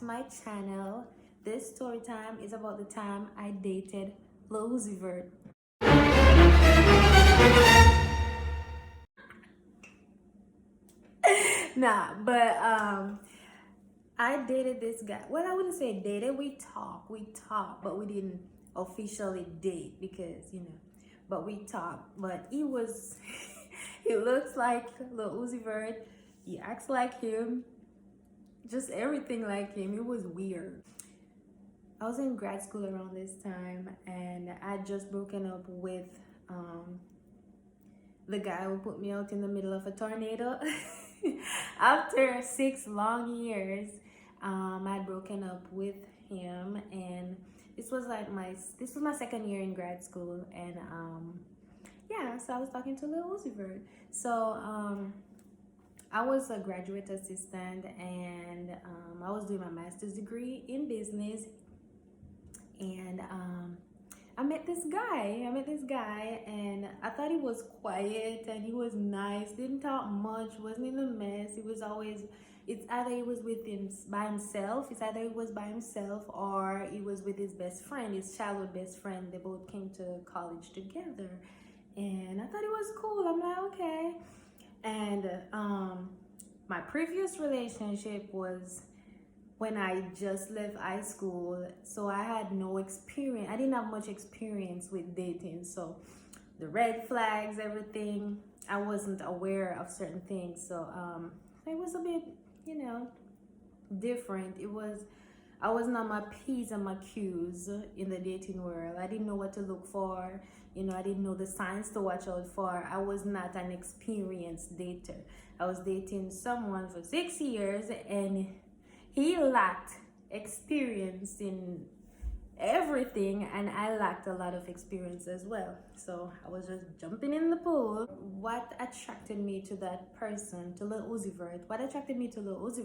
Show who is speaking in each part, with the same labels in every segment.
Speaker 1: to my channel. This story time is about the time I dated Lil Uzi Vert. Nah, but I dated this guy. Well, I wouldn't say dated. We talked, but we didn't officially date because But we talked. But he was, he looks like Lil Uzi Vert. He acts like him. Just everything like him. It was weird. I was in grad school around this time, and I had just broken up with the guy who put me out in the middle of a tornado. After 6 long years, I'd broken up with him, and this was my second year in grad school, and yeah, so I was talking to Lil Uzi Vert. So I was a graduate assistant, and I was doing my master's degree in business, and I met this guy, and I thought he was quiet and he was nice, didn't talk much, wasn't in a mess. He was always, it's either he was by himself, or he was with his best friend, his childhood best friend. They both came to college together, and I thought it was cool. I'm like, okay. And my previous relationship was when I just left high school, so I had no experience. I didn't have much experience with dating, so the red flags, everything, I wasn't aware of certain things. So it was a bit, different. I wasn't on my P's and my Q's in the dating world. I didn't know what to look for. I didn't know the signs to watch out for. I was not an experienced dater. I was dating someone for 6 years, and he lacked experience in everything, and I lacked a lot of experience as well. So I was just jumping in the pool. What attracted me to that person, to Lil Uzi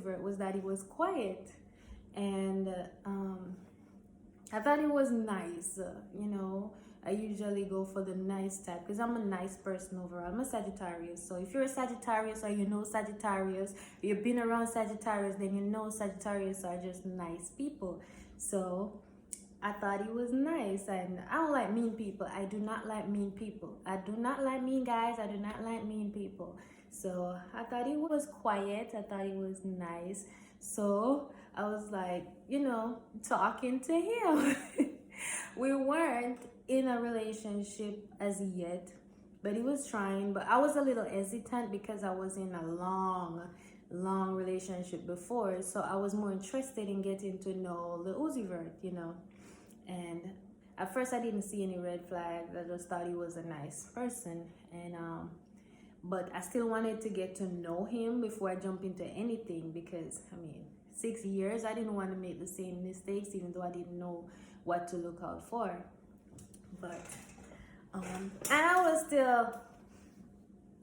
Speaker 1: Vert, was that he was quiet, and I thought he was nice. I usually go for the nice type because I'm a nice person overall. I'm a Sagittarius. So if you're a Sagittarius, or Sagittarius, or you've been around Sagittarius, then Sagittarius are just nice people. So I thought he was nice, and I don't like mean people. I do not like mean people. I do not like mean guys. I do not like mean people. So I thought he was quiet. I thought he was nice. So I was like, talking to him. We weren't in a relationship as yet, but he was trying. But I was a little hesitant because I was in a long relationship before, so I was more interested in getting to know the Uzi Vert, And at first I didn't see any red flags. I just thought he was a nice person, and but I still wanted to get to know him before I jump into anything, because 6 years, I didn't want to make the same mistakes, even though I didn't know what to look out for. But and I was still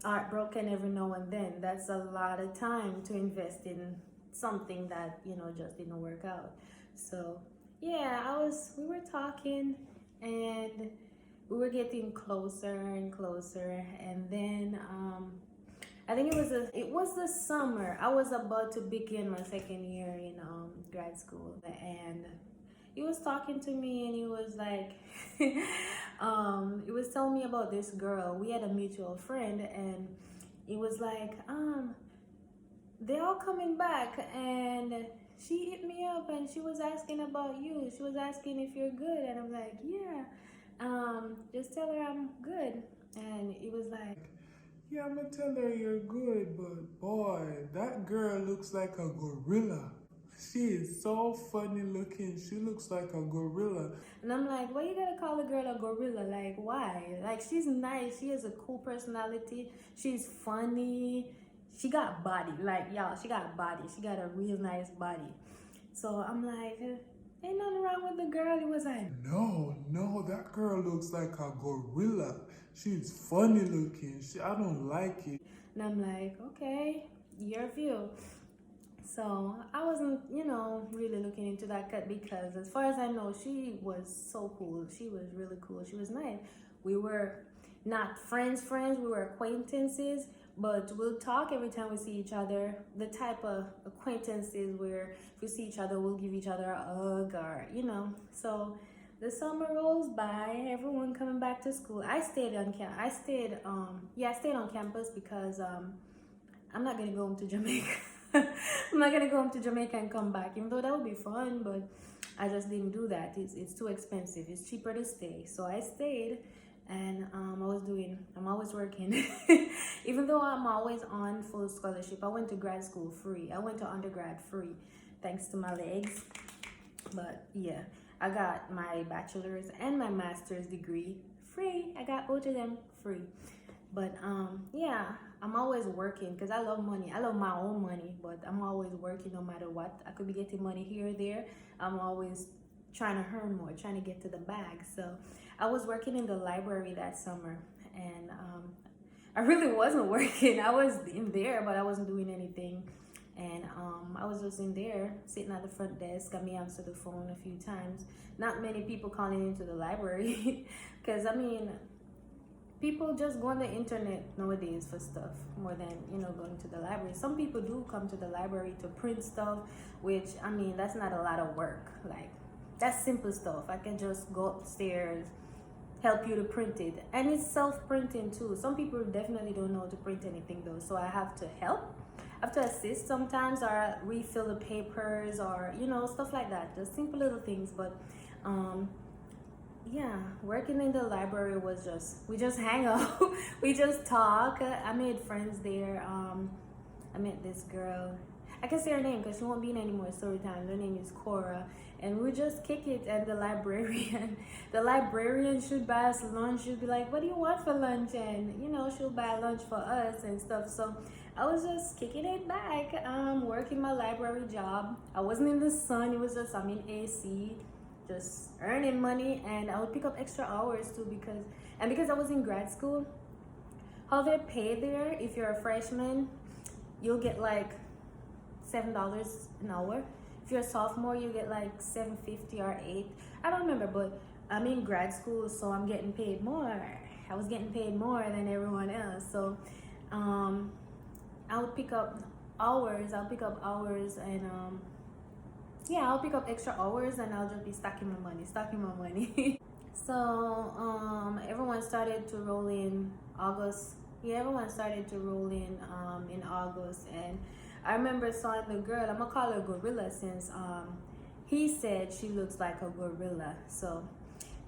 Speaker 1: heartbroken every now and then. That's a lot of time to invest in something that just didn't work out. So yeah, we were talking, and we were getting closer and closer, and then I think it was the summer. I was about to begin my second year in grad school, and he was talking to me, and he was like, he was telling me about this girl. We had a mutual friend, and he was like, they're all coming back, and she hit me up, and she was asking about you. She was asking if you're good, and I'm like, yeah, just tell her I'm good. And he was like,
Speaker 2: yeah, I'm gonna tell her you're good, but boy, that girl looks like a gorilla. She is so funny looking. She looks like a gorilla.
Speaker 1: And I'm like, why you gotta call a girl a gorilla? Like, why? Like, she's nice. She has a cool personality. She's funny. She got body. Like, y'all, she got body. She got a real nice body. So I'm like, ain't nothing wrong with the girl. He was like,
Speaker 2: no, that girl looks like a gorilla. She's funny looking. I don't like it.
Speaker 1: And I'm like, okay, your view. So I wasn't, really looking into that cut, because as far as I know, she was so cool. She was really cool. She was nice. We were not friends. We were acquaintances, but we'll talk every time we see each other. The type of acquaintances where if we see each other, we'll give each other a hug, or So the summer rolls by, everyone coming back to school. I stayed on I stayed on campus because I'm not gonna go home to Jamaica. I'm not gonna go home to Jamaica and come back, even though that would be fun, but I just didn't do that. It's too expensive. It's cheaper to stay. So I stayed, and I'm always working. Even though I'm always on full scholarship, I went to grad school free. I went to undergrad free, thanks to my legs. But yeah, I got my bachelor's and my master's degree free. I got both of them free. But yeah, I'm always working because I love money. I love my own money, but I'm always working no matter what. I could be getting money here or there. I'm always trying to earn more, trying to get to the bag. So I was working in the library that summer, and I really wasn't working. I was in there, but I wasn't doing anything. And I was just in there sitting at the front desk. I may answer the phone a few times. Not many people calling into the library because people just go on the internet nowadays for stuff more than going to the library. Some people do come to the library to print stuff, which that's not a lot of work. Like, that's simple stuff. I can just go upstairs, help you to print it, and it's self-printing too. Some people definitely don't know how to print anything though, so I have to help. I have to assist sometimes, or refill the papers, or stuff like that. Just simple little things. But yeah, working in the library was we just hang out. We just talk. I made friends there. I met this girl. I can say her name because she won't be in any more story time. Her name is Cora, and we just kick it at the librarian. The librarian should buy us lunch. She'd be like, "What do you want for lunch?" And she'll buy lunch for us and stuff. So I was just kicking it back, working my library job. I wasn't in the sun. It was just I'm in AC, just earning money, and I would pick up extra hours too because I was in grad school. How they pay there, if you're a freshman, you'll get like $7 an hour. If you're a sophomore, you get like $7.50 or $8. I don't remember, but I'm in grad school, so I'm getting paid more. I was getting paid more than everyone else, so I would pick up hours. I'll pick up hours, and yeah, I'll pick up extra hours, and I'll just be stacking my money. So everyone started to roll in August. Yeah, everyone started to roll in August, and I remember seeing the girl. I'm gonna call her Gorilla since he said she looks like a gorilla. So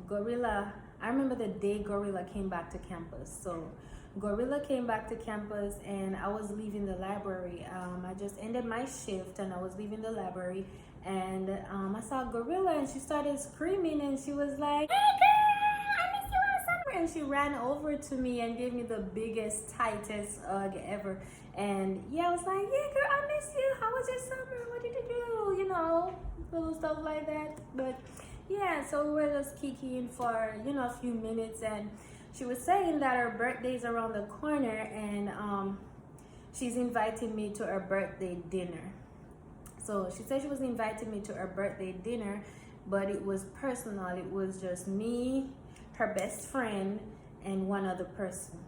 Speaker 1: Gorilla, I remember the day Gorilla came back to campus. So Gorilla came back to campus, and I was leaving the library. I just ended my shift, and I was leaving the library, and I saw Gorilla, and she started screaming, and she was like, "Hey girl, I miss you all summer!" And she ran over to me and gave me the biggest, tightest hug ever. And yeah, I was like, "Yeah, girl, I miss you. How was your summer? What did you do?" Little stuff like that. But yeah, so we were just kikiing for a few minutes, and she was saying that her birthday's around the corner, and she's inviting me to her birthday dinner. So she said she was inviting me to her birthday dinner, but it was personal. It was just me, her best friend, and one other person.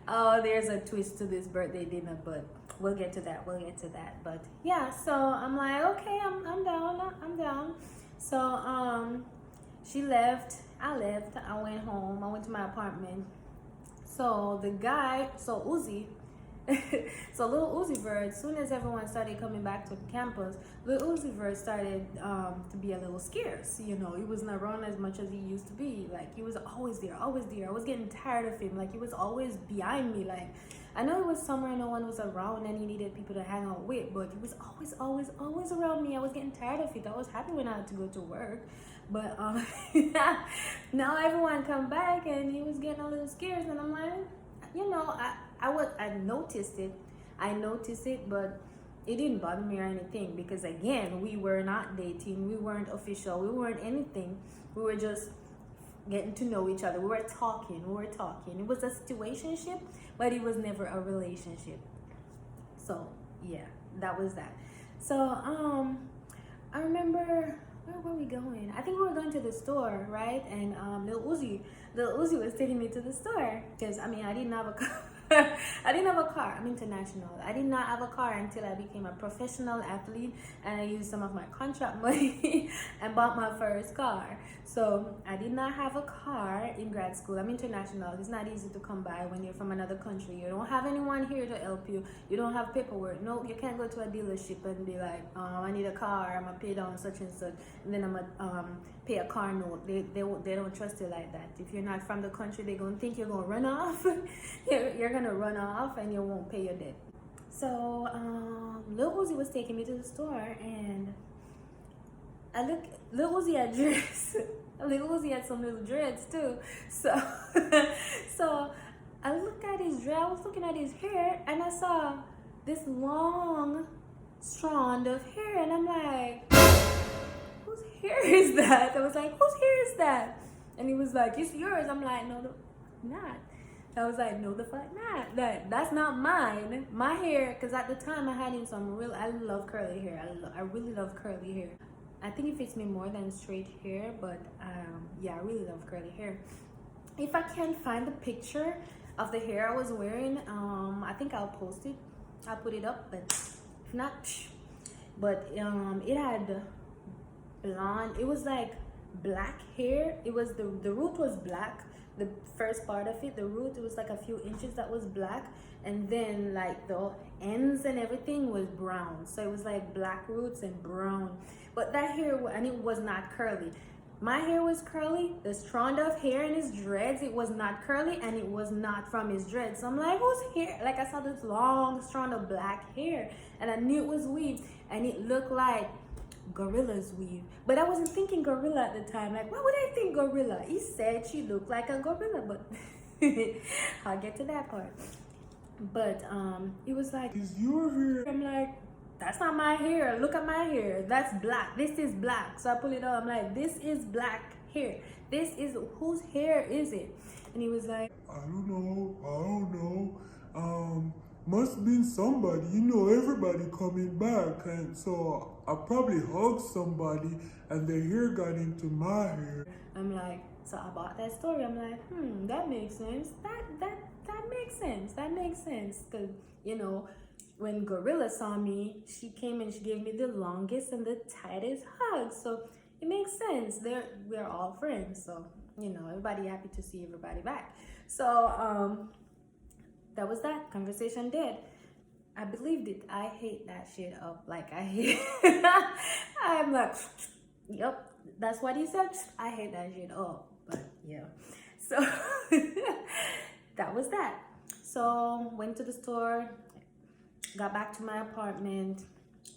Speaker 1: Oh, there's a twist to this birthday dinner, but we'll get to that. But yeah, so I'm like, okay, I'm down. So she left. I left. I went home. I went to my apartment. So the guy, Uzi, so little Uzi Vert, as soon as everyone started coming back to campus, little Uzi Vert started to be a little scarce. He wasn't around as much as he used to be. Like, he was always there. I was getting tired of him. Like, he was always behind me. Like, I know it was somewhere no one was around and he needed people to hang out with, but he was always around me. I was getting tired of it. I was happy when I had to go to work. But now everyone come back and he was getting a little scared, and I'm like, I noticed it, but it didn't bother me or anything, because again, we were not dating, we weren't official, we weren't anything. We were just getting to know each other. We were talking. It was a situationship, but it was never a relationship. So yeah, that was that. So I remember where were we going? I think we were going to the store, right? And Lil Uzi was taking me to the store because I mean I didn't have a car. I didn't have a car. I'm international. I did not have a car until I became a professional athlete and I used some of my contract money and bought my first car. So I did not have a car in grad school. I'm international. It's not easy to come by when you're from another country. You don't have anyone here to help you. You don't have paperwork. No, you can't go to a dealership and be like, I need a car. I'm gonna pay down such and such, and then I'm gonna pay a car note. They don't trust you like that. If you're not from the country, they're gonna think you're gonna run off. you're gonna run off and you won't pay your debt. So Lil Uzi was taking me to the store and I look. Lil Uzi had dreads. Lil Uzi had some little dreads too. So so I looked at his dread. I was looking at his hair and I saw this long strand of hair and I'm like, whose hair is that? I was like, whose hair is that? And he was like, it's yours. I'm like, no, not. I was like, no, the fuck not. That's not mine. My hair, because at the time I had in some real, I love curly hair. I really love curly hair. I think it fits me more than straight hair, but yeah, I really love curly hair. If I can't find the picture of the hair I was wearing, I think I'll post it. I'll put it up, but if not, psh. But it had blonde. It was like black hair. It was the root was black. The first part of it, the root, it was like a few inches that was black, and then like the ends and everything was brown. So it was like black roots and brown. But that hair, and it was not curly. My hair was curly. The strand of hair in his dreads, it was not curly, and it was not from his dreads. So I'm like, whose hair? Like I saw this long strand of black hair, and I knew it was weave, and it looked like gorilla's weave. But I wasn't thinking gorilla at the time. Like, why would I think gorilla? He said she looked like a gorilla, but I'll get to that part. But it was like,
Speaker 2: Is your hair?
Speaker 1: I'm like, that's not my hair. Look at my hair. That's black. This is black. So I pull it up. I'm like, this is black hair. This is, whose hair is it? And he was like,
Speaker 2: I don't know. Must have been somebody. You know, everybody coming back, and so I probably hugged somebody, and their hair got into my hair.
Speaker 1: I'm like, so I bought that story. I'm like, that makes sense. That makes sense. That makes sense. Cause you know, when Gorilla saw me, she came and she gave me the longest and the tightest hug. So it makes sense. We're all friends. So you know, everybody happy to see everybody back. So that was that conversation dead. I believed it. I hate that shit up. Like I hate. I'm like, yep, that's what he said. I hate that shit up. But yeah, so that was that. So went to the store, got back to my apartment,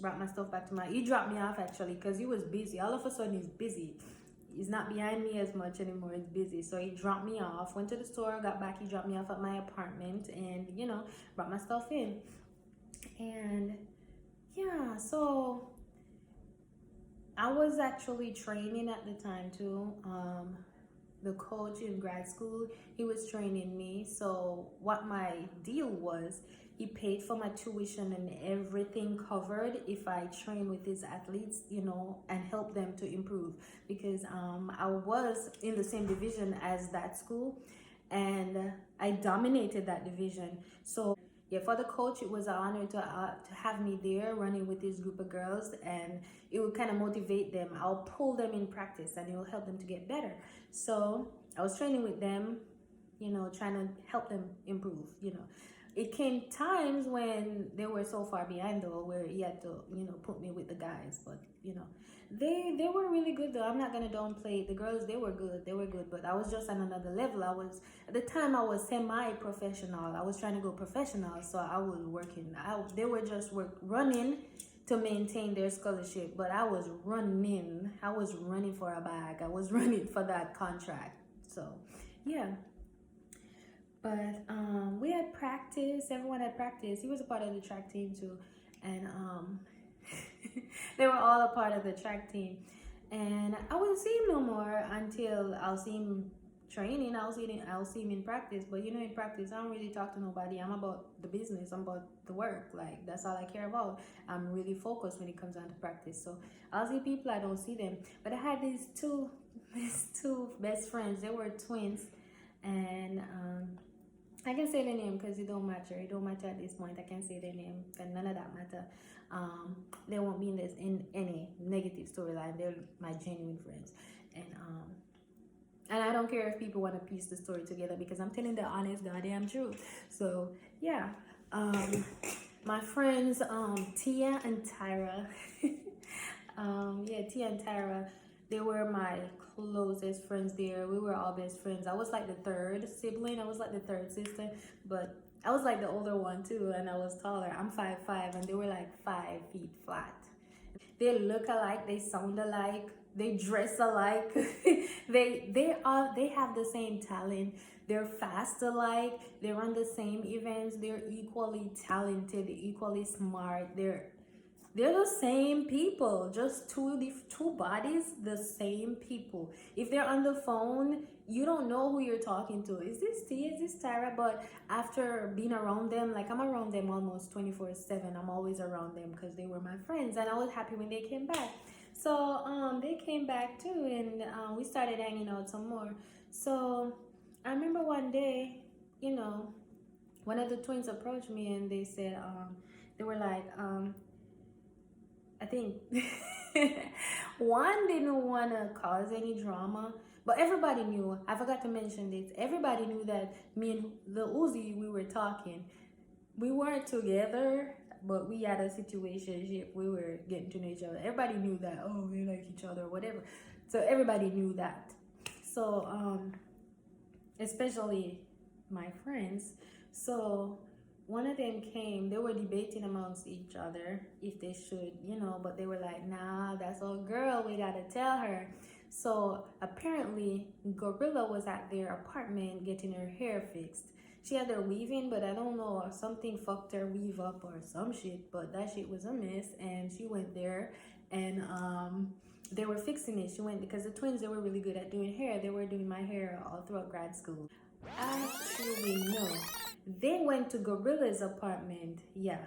Speaker 1: brought my stuff back to my. He dropped me off actually because he was busy. All of a sudden he's busy. He's not behind me as much anymore. He's busy. So he dropped me off, went to the store, got back. He dropped me off at my apartment and, you know, brought my stuff in. And yeah, so I was actually training at the time too. The coach in grad school, he was training me. So what my deal was, he paid for my tuition and everything covered if I train with his athletes, you know, and help them to improve. Because I was in the same division as that school and I dominated that division. So yeah, for the coach, it was an honor to have me there running with this group of girls, and it would kind of motivate them. I'll pull them in practice and it will help them to get better. So I was training with them, you know, trying to help them improve, you know. It came times when they were so far behind though, where he had to, you know, put me with the guys. But you know, they were really good though. I'm not gonna downplay the girls. They were good. But I was just on another level. I was at the time I was semi-professional. I was trying to go professional, so I was working. They were just running to maintain their scholarship, but I was running. I was running for a bag. I was running for that contract. So yeah. But we had practice. Everyone had practice. He was a part of the track team too, and they were all a part of the track team. And I wouldn't see him no more until I'll see him training. I'll see him in practice. But you know, in practice, I don't really talk to nobody. I'm about the business. I'm about the work. Like that's all I care about. I'm really focused when it comes down to practice. So I'll see people. I don't see them. But I had these two best friends. They were twins, and I can say their name because it don't matter. It don't matter at this point. I can say their name, and none of that matter. They won't be in any negative storyline. They're my genuine friends, and I don't care if people want to piece the story together because I'm telling the honest goddamn truth. So yeah, my friends Tia and Tyra, yeah, Tia and Tyra, they were my closest friends there. We were all best friends. I was like the third sibling. I was like the third sister, but I was like the older one too, and I was taller. I'm 5'5", and they were like 5 feet flat. They look alike, they sound alike, they dress alike. They have the same talent. They're fast alike. They run the same events. They're equally talented, equally smart. They're the same people, just two bodies, the same people. If they're on the phone, you don't know who you're talking to. Is this T? Is this Tyra? But after being around them, like I'm around them almost 24/7. I'm always around them because they were my friends, and I was happy when they came back. So they came back too, and we started hanging out some more. So I remember one day, you know, one of the twins approached me and they said, they were like, I think one didn't want to cause any drama, but everybody knew. I forgot to mention this. Everybody knew that me and the Uzi, we were talking. We weren't together, but we had a situationship. We were getting to know each other. Everybody knew that. Oh, we like each other, whatever. So everybody knew that. So especially my friends. So one of them came, they were debating amongst each other if they should, you know, but they were like, nah, that's our girl, we gotta tell her. So apparently Gorilla was at their apartment getting her hair fixed. She had her weaving, but I don't know, something fucked her weave up or some shit, but that shit was a mess. And she went there, and they were fixing it. She went because the twins, they were really good at doing hair. They were doing my hair all throughout grad school. Actually, no. They went to Gorilla's apartment. Yeah.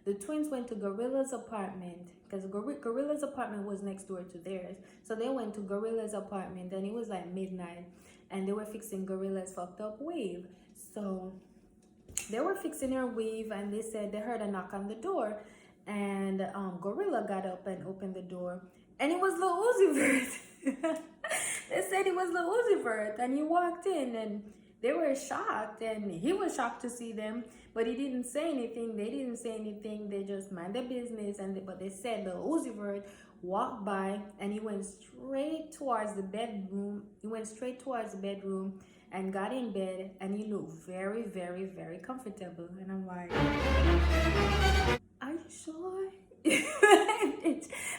Speaker 1: The twins went to Gorilla's apartment because Gorilla's apartment was next door to theirs. So they went to Gorilla's apartment, and it was like midnight, and they were fixing Gorilla's fucked up weave. So they were fixing her weave, and they said they heard a knock on the door, and Gorilla got up and opened the door, and it was Lil Uzi Vert. They said it was Lil Uzi Vert, and he walked in, and they were shocked, and he was shocked to see them, but he didn't say anything. They didn't say anything. They just mind their business, but they said Lil Uzi Vert walked by, and he went straight towards the bedroom. He went straight towards the bedroom and got in bed, and he looked very, very, very comfortable. And I'm like, are you sure?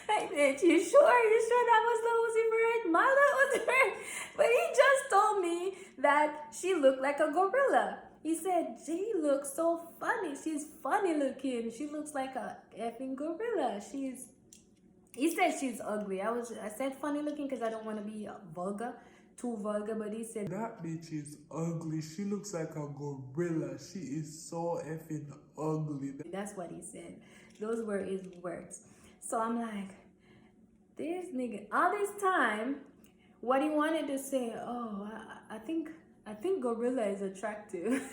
Speaker 1: Like, bitch, you sure? You sure that was Lil Uzi Vert? My Lil Uzi Vert? But he just told me that she looked like a gorilla. He said, she looks so funny. She's funny looking. She looks like a effing gorilla. He said she's ugly. I said funny looking because I don't want to be vulgar, too vulgar, but he said
Speaker 2: That bitch is ugly. She looks like a gorilla. She is so effing ugly.
Speaker 1: that's what he said. Those were his words. So I'm like, this nigga, all this time, what he wanted to say, oh, I think gorilla is attractive.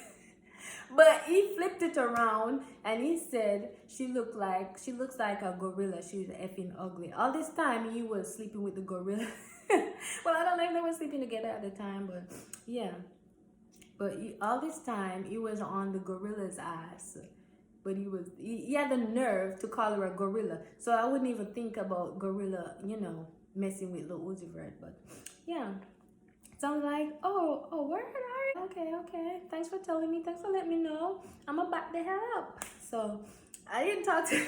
Speaker 1: But he flipped it around and he said she looks like a gorilla. She's effing ugly. All this time he was sleeping with the gorilla. Well, I don't know if they were sleeping together at the time, but yeah. But all this time he was on the gorilla's ass. But he had the nerve to call her a gorilla. So I wouldn't even think about gorilla, you know, messing with Lil Uzi Vert. But yeah. So I'm like, oh, where are you? Okay. Thanks for telling me. Thanks for letting me know. I'm about to head up. So I didn't talk to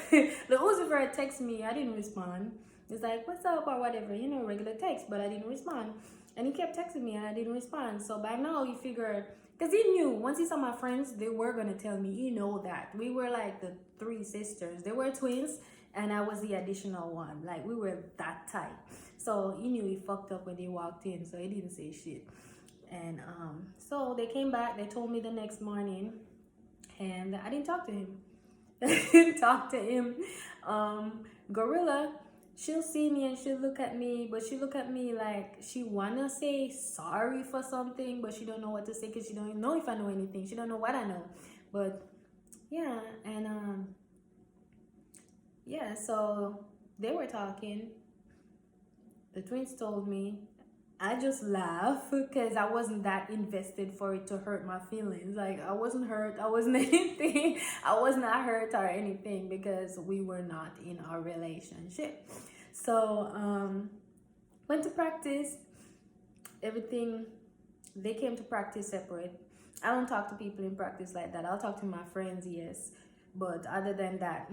Speaker 1: Lil Uzi Vert texted me. I didn't respond. It's like, what's up or whatever, you know, regular text. But I didn't respond. And he kept texting me and I didn't respond. So by now he figured, because he knew once he saw my friends, they were going to tell me, you know, that we were like the three sisters. They were twins and I was the additional one. Like we were that tight. So he knew he fucked up when he walked in. So he didn't say shit. And so they came back, they told me the next morning, and I didn't talk to him. I didn't talk to him. Gorilla, she'll see me and she'll look at me, but she look at me like she wanna say sorry for something, but she don't know what to say because she don't know if I know anything. She don't know what I know. But yeah, and yeah, so they were talking. The twins told me. I just laugh because I wasn't that invested for it to hurt my feelings. Like I wasn't hurt, I wasn't anything. I was not hurt or anything because we were not in our relationship. So went to practice. Everything, they came to practice separate. I don't talk to people in practice like that. I'll talk to my friends, yes, but other than that,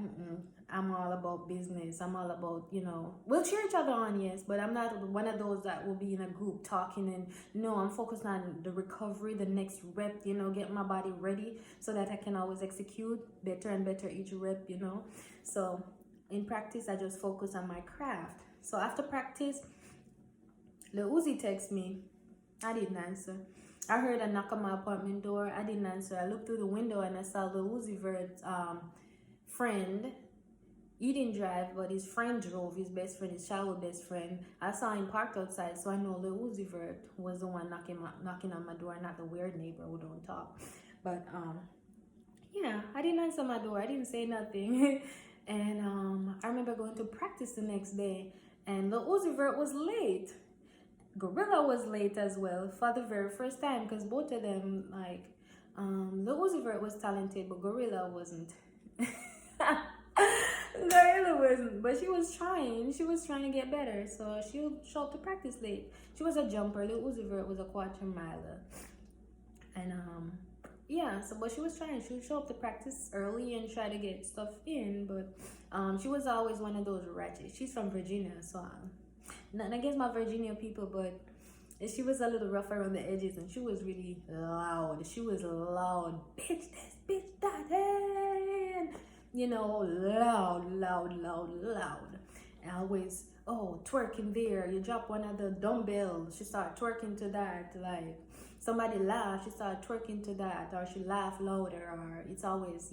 Speaker 1: I'm all about business. I'm all about, we'll cheer each other on, yes, but I'm not one of those that will be in a group talking. And no, I'm focused on the recovery, the next rep, get my body ready so that I can always execute better and better each rep. So in practice, I just focus on my craft. So after practice, Lil Uzi texts me. I didn't answer. I heard a knock on my apartment door. I didn't answer. I looked through the window and I saw Lil Uzi Vert's friend. He didn't drive, but his friend drove. His best friend, his childhood best friend. I saw him parked outside, so I know Lil Uzi Vert was the one knocking on my door, not the weird neighbor who don't talk. But yeah, I didn't answer my door. I didn't say nothing. And I remember going to practice the next day, and Lil Uzi Vert was late. Gorilla was late as well for the very first time because both of them, like, Lil Uzi Vert was talented, but Gorilla wasn't. Gorilla wasn't, but she was trying. She was trying to get better, so she would show up to practice late. She was a jumper. Lil Uzi Vert was a quarter miler, and yeah. So, but she was trying. She would show up to practice early and try to get stuff in, but she was always one of those ratchet. She's from Virginia, so nothing against my Virginia people, but she was a little rough around the edges, and she was really loud. She was loud, bitch this, bitch that, and loud. And always, twerking there. You drop one of the dumbbells, she started twerking to that. Like somebody laughed, she started twerking to that, or she laughed louder, or it's always,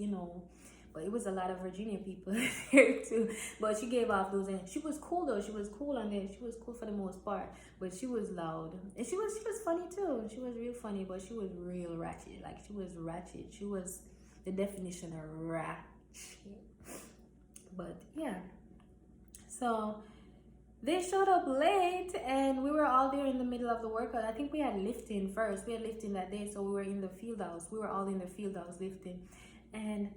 Speaker 1: But it was a lot of Virginia people here too. But she gave off those, and she was cool though. She was cool on it. She was cool for the most part. But she was loud, and she was funny too. She was real funny, but she was real ratchet. Like she was ratchet. She was the definition of ratchet. But yeah, so they showed up late, and we were all there in the middle of the workout. I think we had lifting first. We had lifting that day, so we were in the field house. We were all in the field house lifting, and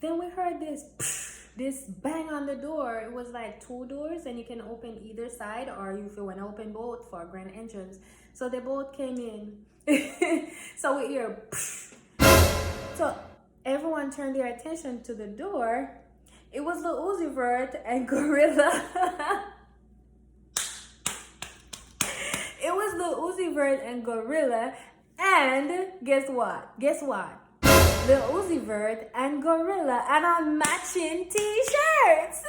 Speaker 1: then we heard this bang on the door. It was like 2 doors, and you can open either side, or if you want to open both for a grand entrance. So they both came in. So we hear. So everyone turned their attention to the door. It was Lil Uzi Vert and Gorilla. It was Lil Uzi Vert and Gorilla, and guess what? Lil Uzi Vert and Gorilla, and on matching t-shirts.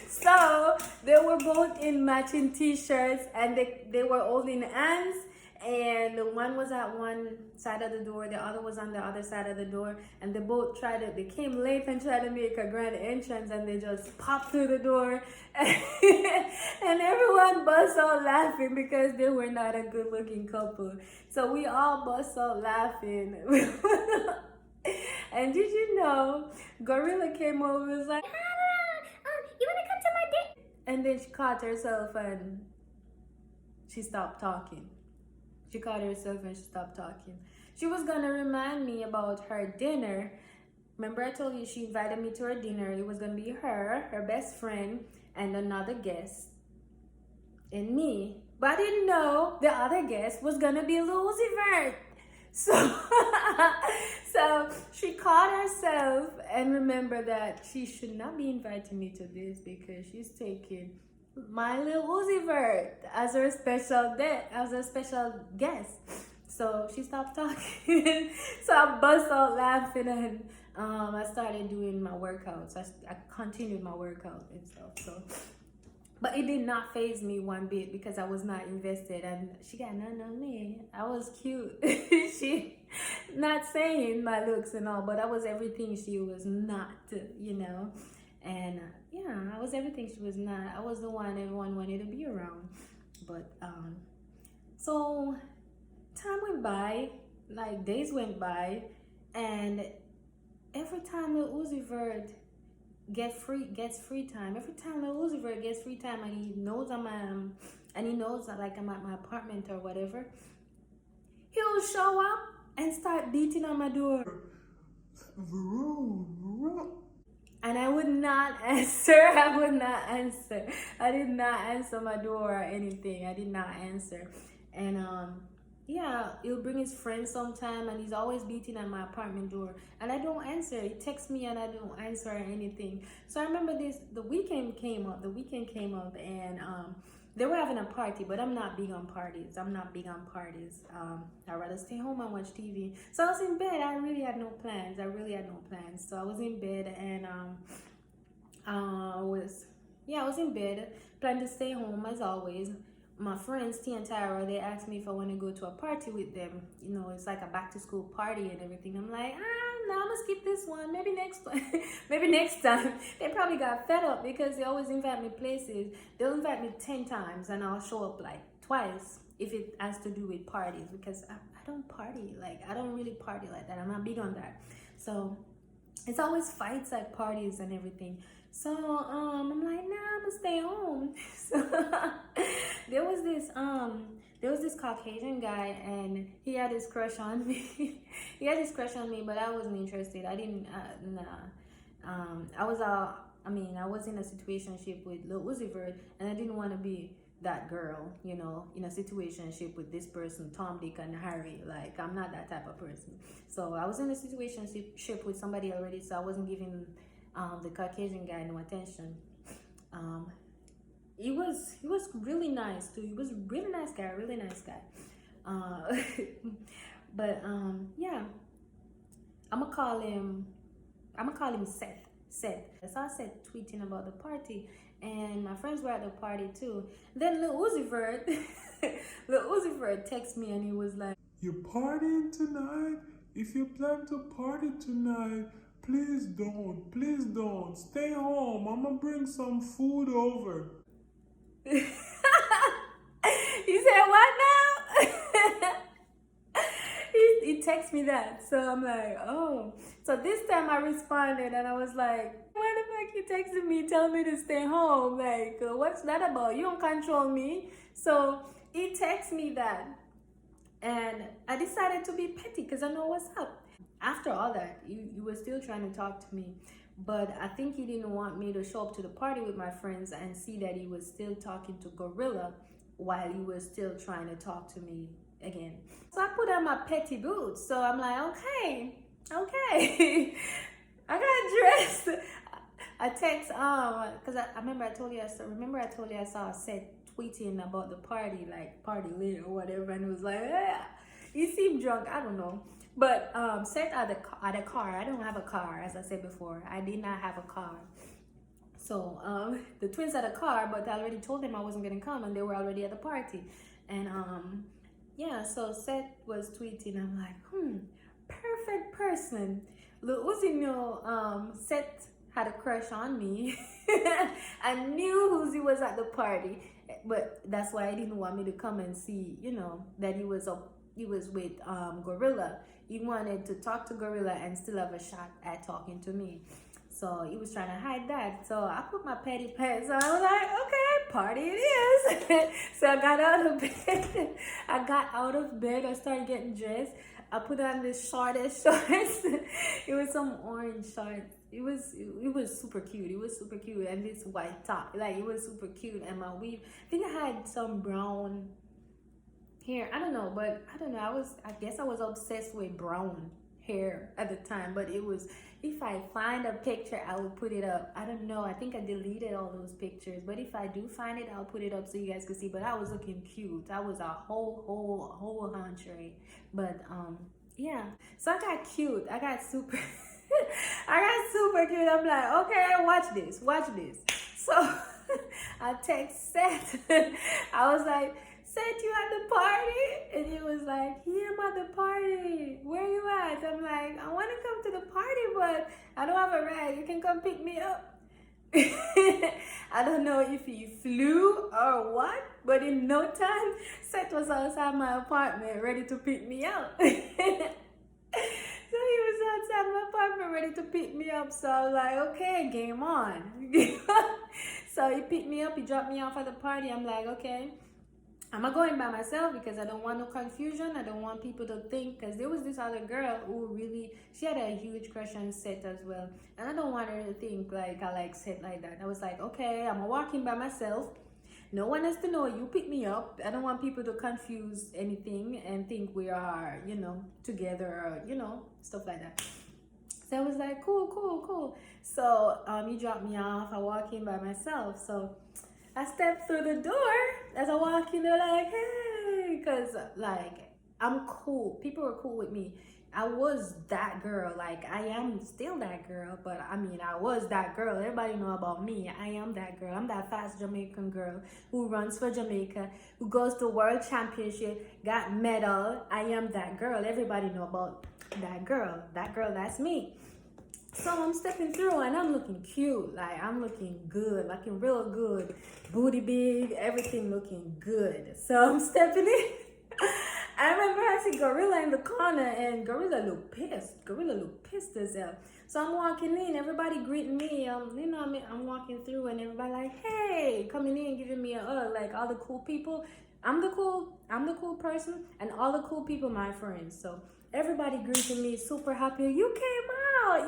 Speaker 1: So they were both in matching t-shirts, and they were holding hands, and the one was at one side of the door, the other was on the other side of the door, and they came late and tried to make a grand entrance, and they just popped through the door, and everyone bust out laughing because they were not a good looking couple. So we all bust out laughing. And did you know, Gorilla came over and was like, you wanna come to my date? And then she caught herself and she stopped talking. She caught herself and she stopped talking. She was gonna remind me about her dinner. Remember I told you she invited me to her dinner. It was gonna be her best friend, and another guest, and me. But I didn't know the other guest was gonna be Lil Uzi Vert. So she caught herself and remembered that she should not be inviting me to this because she's taking my Lil Uzi Vert as her special guest. So she stopped talking. So I bust out laughing, and I started doing my workouts. I continued my workout and stuff. So But it did not faze me one bit because I was not invested, and she got nothing on me. I was cute. She not saying my looks and all, but I was everything she was not, you know. And yeah, I was everything she was not. I was the one everyone wanted to be around. But so time went by, like days went by, and every time the Uzi Vert gets free time. Every time the Uzi Vert gets free time, and he knows and he knows that like I'm at my apartment or whatever, he'll show up and start beating on my door.
Speaker 2: Varun.
Speaker 1: And I would not answer. I would not answer. I did not answer my door or anything. I did not answer. And yeah, he'll bring his friends sometime, and he's always beating at my apartment door, and I don't answer. He texts me and I don't answer or anything. So I remember the weekend came up, and they were having a party, but I'm not big on parties. I'd rather stay home and watch TV. So I was in bed. I really had no plans. So I was in bed, and I was in bed, planning to stay home as always. My friends T and Tyra, they asked me if I want to go to a party with them. You know, it's like a back to school party and everything. I'm like, no, I'm gonna skip this one. Maybe next one. Maybe next time. They probably got fed up because they always invite me places. They'll invite me 10 times and I'll show up like twice if it has to do with parties, because I don't party. Like, I don't really party like that. I'm not big on that. So it's always fights at parties and everything. So I'm like, nah, I'm gonna stay home. So there was this Caucasian guy, and he had his crush on me. He had his crush on me, but I wasn't interested. I didn't I was in a situationship with Lil Uzi Vert, and I didn't want to be that girl, you know, in a situationship with this person, Tom, Dick, and Harry. Like, I'm not that type of person. So I was in a situationship with somebody already, so I wasn't giving the Caucasian guy no attention. He was really nice too. He was a really nice guy. But yeah, I'm gonna call him Seth. I saw Seth tweeting about the party, and my friends were at the party too. Then Lil Uzi Vert, texted me, and he was like,
Speaker 2: "You partying tonight? If you plan to party tonight, please don't. Stay home. I'm gonna bring some food over."
Speaker 1: "You said what now?" He texted me that, so I'm like, oh. So this time I responded, and I was like, why the fuck you texting me telling me to stay home? Like, what's that about? You don't control me. So he texted me that, and I decided to be petty because I know what's up. After all that, you were still trying to talk to me, but I think he didn't want me to show up to the party with my friends and see that he was still talking to Gorilla while he was still trying to talk to me again. So I put on my petty boots. So I'm like, okay. I got dressed. I text because I remember I told you I saw Seth tweeting about the party, like party lit or whatever, and it was like, he seemed drunk. I don't know. But Seth had a car. I don't have a car, as I said before. I did not have a car. So the twins had a car, but I already told them I wasn't gonna come, and they were already at the party. And yeah, so Seth was tweeting. I'm like, perfect person. Lil Uzi knew Seth had a crush on me. I knew Uzi was at the party, but that's why I didn't want me to come and see, you know, that he was with Gorilla. He wanted to talk to Gorilla and still have a shot at talking to me. So he was trying to hide that. So I put my petty pants on. I was like, okay, party it is. So I got out of bed. I started getting dressed. I put on this shortest shorts. It was some orange shorts. It was super cute. And this white top. Like, it was super cute. And my weave, I think I had some brown hair. I don't know. I guess I was obsessed with brown hair at the time. But it was, if I find a picture, I will put it up. I don't know. I think I deleted all those pictures. But if I do find it, I'll put it up so you guys can see. But I was looking cute. I was a whole entree. But yeah. So I got cute. I got super cute. I'm like, okay, watch this. So I text Seth. I was like, Seth, you at the party? And he was like, yeah, I'm at the party. Where you at? I'm like, I want to come to the party, but I don't have a ride. You can come pick me up. I don't know if he flew or what, but in no time, Seth was outside my apartment ready to pick me up. So he was outside my apartment ready to pick me up. So I was like, okay, game on. So he picked me up, he dropped me off at the party. I'm like, okay, I'm not going by myself because I don't want no confusion. I don't want people to think, because there was this other girl who really, she had a huge crush on Seth as well. And I don't want her to think like I like Seth like that. I was like, okay, I'm walking by myself. No one has to know you pick me up. I don't want people to confuse anything and think we are, together or, stuff like that. So I was like, cool. So he dropped me off. I walk in by myself. So I stepped through the door. As I walk in, they're like, hey, because like I'm cool. People were cool with me. I was that girl. Like I am still that girl, but I mean I was that girl. Everybody know about me. I am that girl. I'm that fast Jamaican girl who runs for Jamaica, who goes to world championship, got medal. I am that girl. Everybody know about that girl. That girl, that's me. So I'm stepping through and I'm looking cute. Like I'm looking good, looking real good. Booty big, everything looking good. So I'm stepping in. I remember I see Gorilla in the corner and Gorilla looked pissed. Gorilla looked pissed as hell. So I'm walking in, everybody greeting me. I'm walking through and everybody like, hey, coming in, giving me a hug. Like all the cool people. I'm the cool person, and all the cool people my friends. So everybody greeting me, super happy. You came out,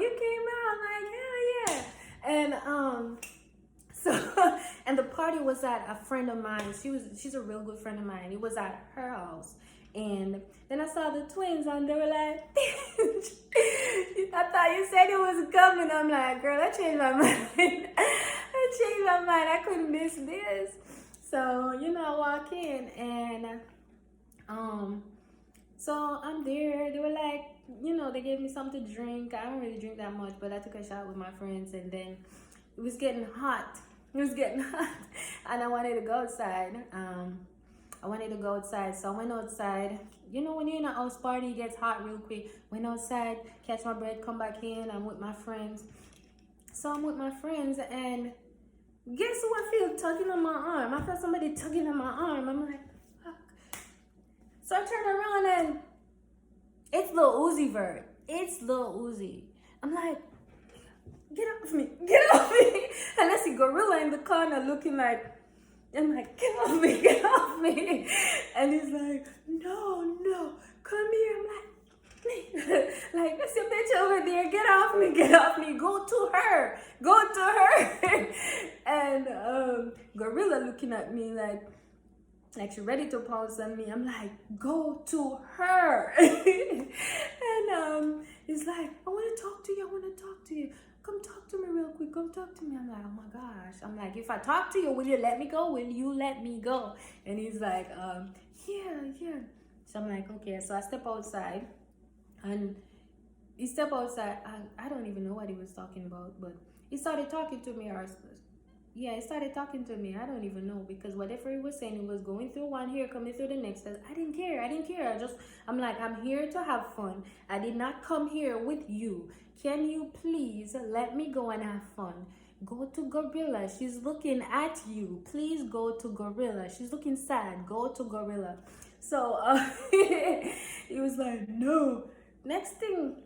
Speaker 1: like hell yeah. And so and the party was at a friend of mine. She's a real good friend of mine. It was at her house. And then I saw the twins and they were like, I thought you said it was coming. I'm like, girl, I changed my mind. I couldn't miss this. So, I walk in and so I'm there. They were like, they gave me something to drink. I don't really drink that much, but I took a shot with my friends, and then it was getting hot. And I wanted to go outside. So I went outside. When you're in a house party, it gets hot real quick. Went outside, catch my breath, come back in. I'm with my friends. So I'm with my friends, and guess who I feel tugging on my arm? I felt somebody tugging on my arm. I'm like, fuck. So I turn around and it's Lil Uzi Vert. It's Lil Uzi. I'm like, get off me. And I see Gorilla in the corner looking like, I'm like, get off me. And he's like, no, come here. I'm like, like, that's your bitch over there. Get off me. Go to her. And Gorilla looking at me like she's ready to pounce on me. I'm like, go to her. And he's like, I want to talk to you. Come talk to me real quick. I'm like, oh my gosh. I'm like, if I talk to you, will you let me go? And he's like, yeah. So I'm like, okay. So I step outside, and he stepped outside. I don't even know what he was talking about, but he started talking to me. He started talking to me. I don't even know, because whatever he was saying, he was going through one ear, coming through the next. I didn't care. I'm like, I'm here to have fun. I did not come here with you. Can you please let me go and have fun? Go to Gorilla. She's looking at you. Please go to Gorilla. She's looking sad. Go to Gorilla. So he was like, no. Next thing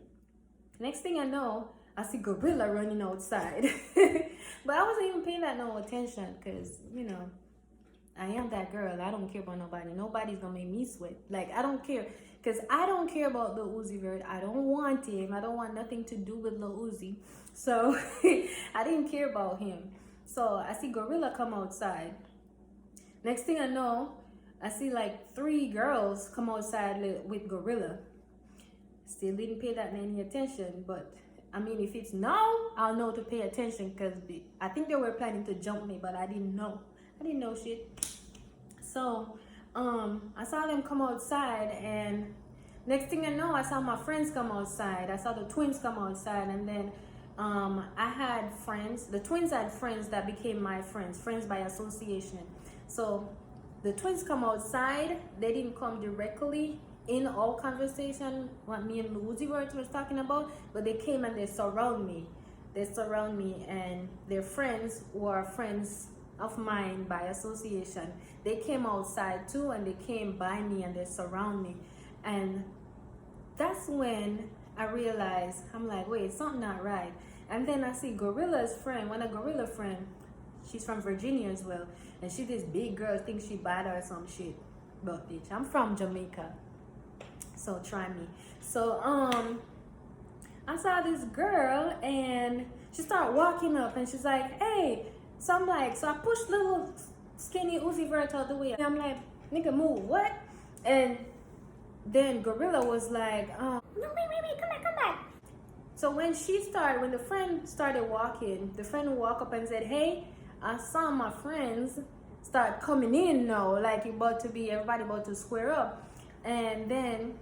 Speaker 1: I know, I see Gorilla running outside. But I wasn't even paying that no attention, because, I am that girl. I don't care about nobody. Nobody's gonna make me sweat. Like, I don't care. Because I don't care about Lil Uzi Vert. I don't want him. I don't want nothing to do with Lil Uzi. So, I didn't care about him. So, I see Gorilla come outside. Next thing I know, I see like 3 girls come outside with Gorilla. Still didn't pay that any attention, but I mean, if it's now, I'll know to pay attention, because I think they were planning to jump me, but I didn't know. I didn't know shit. So, I saw them come outside, and next thing I know, I saw my friends come outside. I saw the twins come outside, and then I had friends, the twins had friends that became my friends, friends by association. So the twins come outside, they didn't come directly in all conversation what me and Uzi was talking about, but they came and they surround me. They surround me, and their friends who are friends of mine by association, they came outside too, and they came by me and they surround me. And that's when I realized, I'm like, wait, something not right. And then I see Gorilla's friend, Gorilla friend, she's from Virginia as well, and she this big girl, thinks she bad or some shit. But bitch, I'm from Jamaica, so try me. So I saw this girl and she started walking up and she's like, hey. So I'm like, so I pushed little skinny Uzi Vert out the way. And I'm like, nigga, move, what? And then Gorilla was like, no, wait, come back. So when the friend started walking, the friend would walk up and said, hey, I saw my friends start coming in now, like everybody about to square up. And then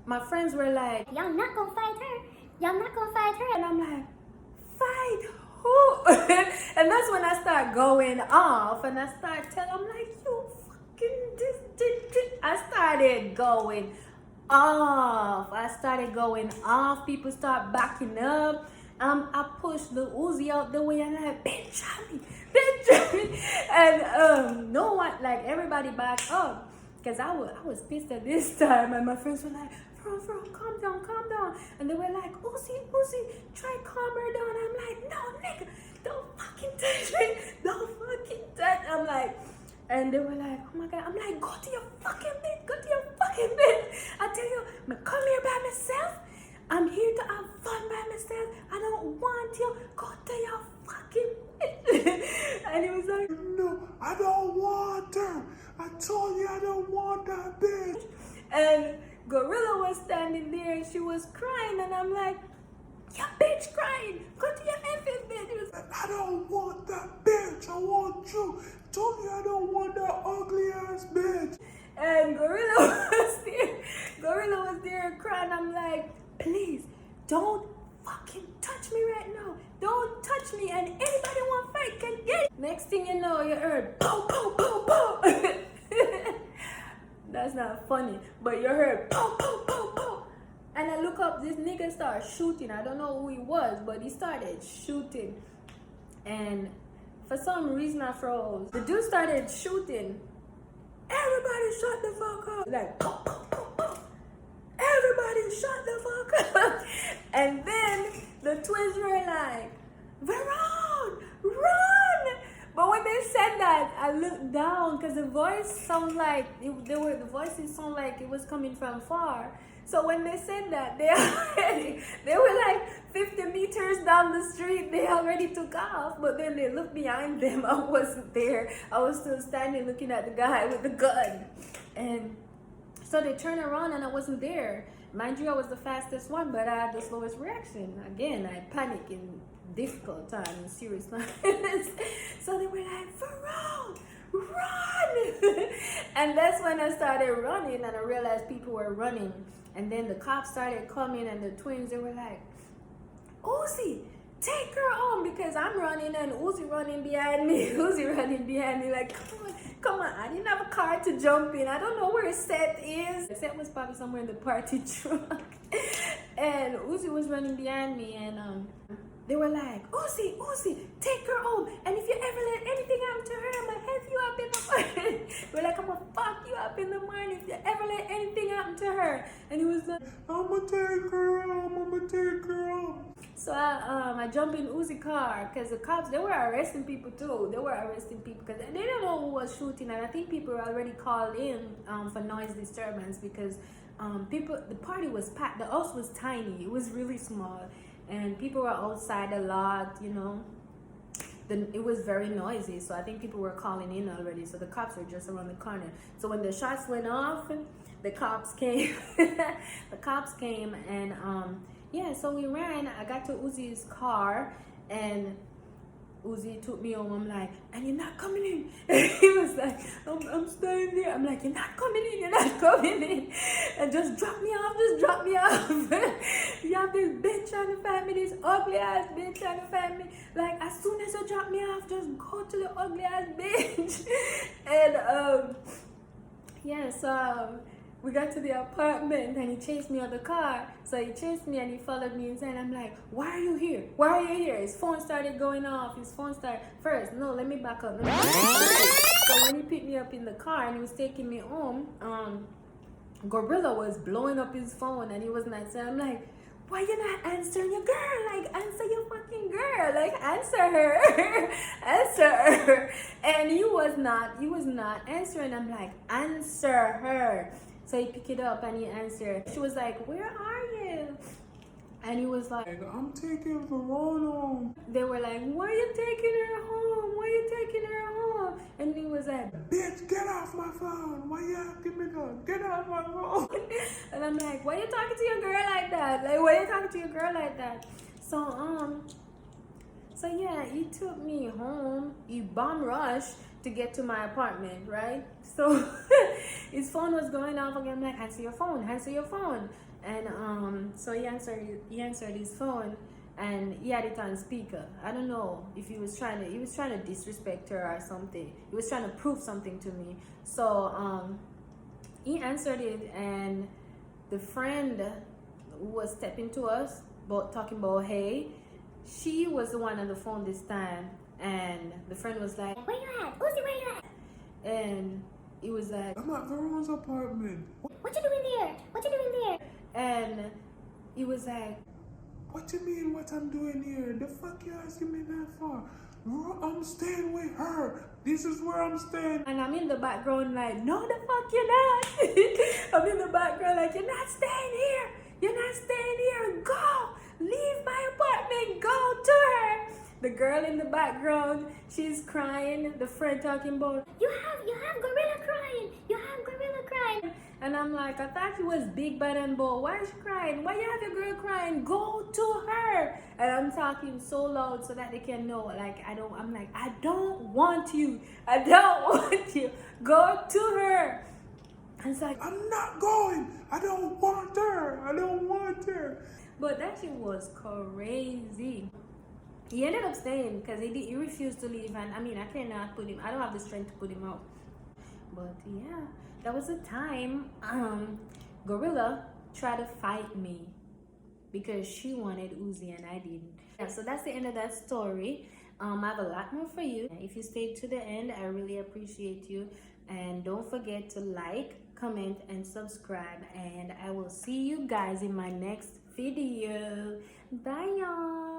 Speaker 1: my friends were like, y'all not gonna fight her. And I'm like, fight who? And that's when I start going off and I start telling, I'm like, you fucking this. I started going off. People start backing up. I pushed the Uzi out the way and I'm like, bitch, and no one, like everybody backed up because I was pissed at this time, and my friends were like, bro, calm down, and they were like, Uzi, try calm her down. I'm like, no, nigga, don't fucking touch me, I'm like, and they were like, oh my god. I'm like, go to your fucking bed. I tell you, I'm come here by myself. I'm here to have fun by myself. I don't want you. Go to your fucking bed. And he was like,
Speaker 2: no, I don't want her. I told you I don't want that bitch.
Speaker 1: And Gorilla was standing there and she was crying, and I'm like, your bitch crying. Go to your effing bed. He was like,
Speaker 2: I don't want that bitch. I want you. Told you I don't want that ugly ass bitch.
Speaker 1: And Gorilla was there crying. I'm like, please don't fucking touch me right now. Don't touch me, and anybody want fight can get it. Next thing you know, you heard pow, pow, pow, pow. That's not funny, but you heard pow, pow, pow, pow. And I look up, this nigga started shooting. I don't know who he was, but he started shooting. And for some reason I froze. The dude started shooting. Everybody shut the fuck up. Like, pow, pow, pow, pow. Everybody shut the fuck up. And then the twins were like, Veron, run! But when they said that, I looked down because the voices sound like it was coming from far. So when they said that, they were like 50 meters down the street. They already took off, but then they looked behind them. I wasn't there. I was still standing looking at the guy with the gun. And so they turned around and I wasn't there. Mind you, I was the fastest one, but I had the slowest reaction. Again, I panic in difficult times, serious times. So they were like, Veron, run! And that's when I started running and I realized people were running. And then the cops started coming and the twins, they were like, Uzi, take her on, because I'm running and Uzi running behind me. Like, come on. I didn't have a car to jump in. I don't know where Seth is. Seth was probably somewhere in the party truck. And Uzi was running behind me, and they were like, Uzi, take her home. And if you ever let anything happen to her, I'm gonna have you up in the morning. We're like, I'm gonna fuck you up in the morning if you ever let anything happen to her. And he was like,
Speaker 2: I'm gonna take her home.
Speaker 1: So I jumped in Uzi's car because the cops, they were arresting people too. They were arresting people because they didn't know who was shooting, and I think people were already called in for noise disturbance because the party was packed. The house was tiny. It was really small, and people were outside a lot. You know, it was very noisy. So I think people were calling in already. So the cops were just around the corner. So when the shots went off, the cops came. The cops came and. Yeah, so we ran. I got to Uzi's car, and Uzi took me home. I'm like, and you're not coming in. He was like, I'm staying there. I'm like, you're not coming in, you're not coming in. And just drop me off, just drop me off. You have this bitch trying to find me, this ugly ass bitch trying to find me. Like, as soon as you drop me off, just go to the ugly ass bitch. And yeah, so we got to the apartment and he chased me out the car. So he chased me and he followed me inside. I'm like, why are you here? Why are you here? His phone started going off. His phone started first. No, let me back up. So when he picked me up in the car and he was taking me home, Gorilla was blowing up his phone and he was not saying, I'm like, why you not answering your girl? Like, answer your fucking girl. Like, answer her. Answer her. And he was not answering. I'm like, answer her. So he picked it up and he answered. She was like, where are you? And he was like,
Speaker 2: I'm taking Verona home.
Speaker 1: they were like, why are you taking her home? Why are you taking her home? And he was like,
Speaker 2: Bitch, get off my phone. Why you asking me that? Get off my phone.
Speaker 1: and I'm like, why are you talking to your girl like that? Like, why are you talking to your girl like that? So yeah, he took me home. He bomb rushed to get to my apartment, right? So his phone was going off again. I'm like, answer your phone, answer your phone. And so he answered his phone and he had it on speaker. I don't know if he was trying to disrespect her or something. He was trying to prove something to me. So he answered it, and the friend who was stepping to us talking about, hey, she was the one on the phone this time, and the friend was like,
Speaker 3: Where you at? Uzi, where you at?
Speaker 1: and he was like,
Speaker 2: I'm at Verona's apartment.
Speaker 3: What you doing there? What you doing there?
Speaker 1: and he was like,
Speaker 2: What you mean what I'm doing here? The fuck you asking me that for? I'm staying with her. This is where I'm staying.
Speaker 1: and I'm in the background like, no, the fuck you're not. I'm in the background like, you're not staying here. You're not staying here. Go. Leave my apartment. Go to her. The girl in the background, she's crying. The friend talking about,
Speaker 3: You have gorilla crying. You have gorilla crying.
Speaker 1: and I'm like, I thought she was big, bad, and bold. Why is she crying? Why you have your girl crying? Go to her. And I'm talking so loud so that they can know. Like, I'm like, I don't want you. I don't want you. Go to her. And it's like,
Speaker 2: I'm not going. I don't want her. I don't want her.
Speaker 1: but that shit was crazy. He ended up staying because he refused to leave. And I mean, I cannot put him, I don't have the strength to put him out. But yeah, that was the time Gorilla tried to fight me because she wanted Uzi and I didn't. Yeah, so that's the end of that story. I have a lot more for you. If you stayed to the end, I really appreciate you. And don't forget to like, comment, and subscribe. And I will see you guys in my next video. Bye, y'all.